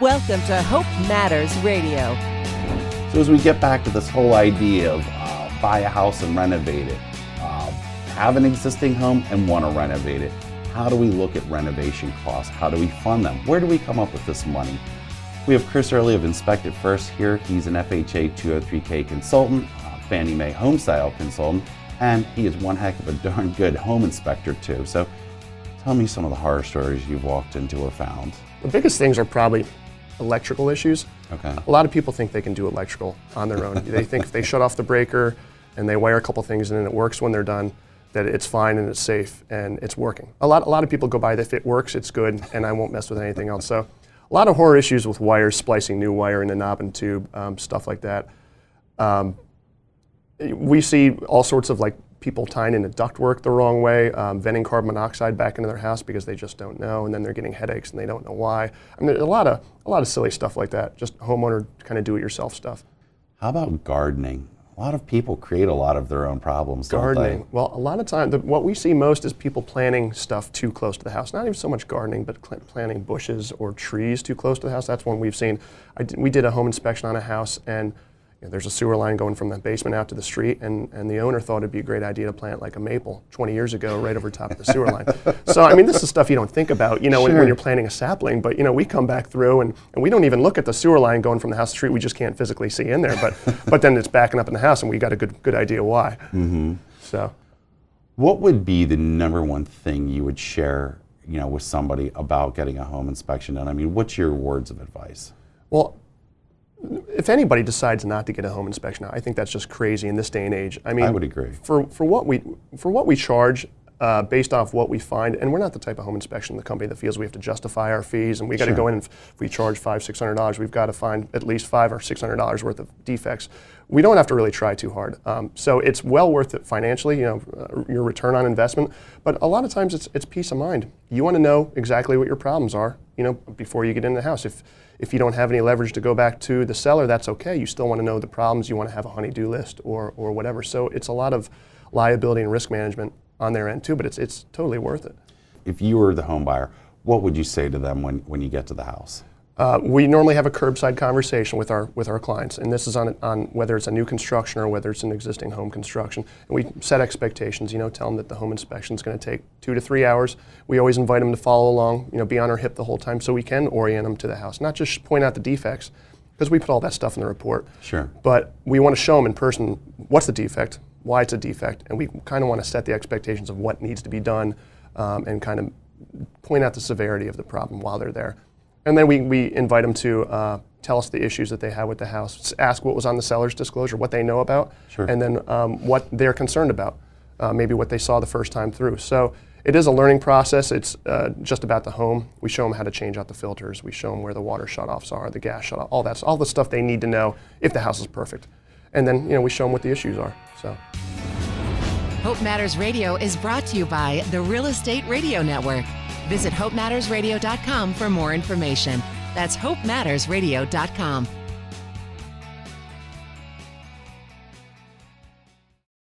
Welcome to Hope Matters Radio. So as we get back to this whole idea of buy a house and renovate it, have an existing home and want to renovate it, how do we look at renovation costs? How do we fund them? Where do we come up with this money? We have Chris Earley of Inspect It First here. He's an FHA 203K consultant, Fannie Mae home style consultant, and he is one heck of a darn good home inspector too. So tell me some of the horror stories you've walked into or found. The biggest things are probably electrical issues. Okay. A lot of people think they can do electrical on their own. They think if they shut off the breaker and they wire a couple things in and it works when they're done, that it's fine and it's safe and it's working. A lot of people go by that if it works, it's good, and I won't mess with anything else. So a lot of horror issues with wires, splicing new wire in a knob and tube, stuff like that. We see all sorts of people tying into ductwork the wrong way, venting carbon monoxide back into their house because they just don't know, and then they're getting headaches and they don't know why. I mean, there's a lot of silly stuff like that, just homeowner kind of do-it-yourself stuff. How about gardening? A lot of people create a lot of their own problems, Gardening. don't they? Well, a lot of times, what we see most is people planting stuff too close to the house. Not even so much gardening, but planting bushes or trees too close to the house. That's one we've seen. We did a home inspection on a house, and there's a sewer line going from the basement out to the street, and the owner thought it'd be a great idea to plant like a maple 20 years ago right over top of the sewer line. So, I mean, this is stuff you don't think about, Sure. when you're planting a sapling, but, we come back through and we don't even look at the sewer line going from the house to the street. We just can't physically see in there, but then it's backing up in the house, and we got a good idea why. Mm-hmm. So, what would be the number one thing you would share, with somebody about getting a home inspection done? I mean, what's your words of advice? Well, if anybody decides not to get a home inspection, I think that's just crazy in this day and age. I mean, I would agree. For what we charge, based off what we find, and we're not the type of home inspection the company that feels we have to justify our fees, and we got to Sure. go in. And if we charge $500-600, we've got to find at least $500 or $600 worth of defects. We don't have to really try too hard, so it's well worth it financially. Your return on investment. But a lot of times it's peace of mind. You want to know exactly what your problems are, before you get in the house. If you don't have any leverage to go back to the seller, that's okay. You still want to know the problems. You want to have a honey-do list or whatever. So it's a lot of liability and risk management on their end too, but it's totally worth it. If you were the home buyer, what would you say to them when you get to the house? We normally have a curbside conversation with our clients, and this is on whether it's a new construction or whether it's an existing home construction. And we set expectations, tell them that the home inspection is going to take 2 to 3 hours. We always invite them to follow along, be on our hip the whole time so we can orient them to the house, not just point out the defects, because we put all that stuff in the report. Sure. But we want to show them in person what's the defect, why it's a defect, and we kind of want to set the expectations of what needs to be done and kind of point out the severity of the problem while they're there. And then we invite them to tell us the issues that they have with the house, ask what was on the seller's disclosure, what they know about, Sure. and then what they're concerned about, maybe what they saw the first time through. So it is a learning process. It's just about the home. We show them how to change out the filters. We show them where the water shutoffs are, the gas shutoff, all the stuff they need to know if the house is perfect. And then we show them what the issues are. So. Hope Matters Radio is brought to you by the Real Estate Radio Network. Visit HopeMattersRadio.com for more information. That's HopeMattersRadio.com.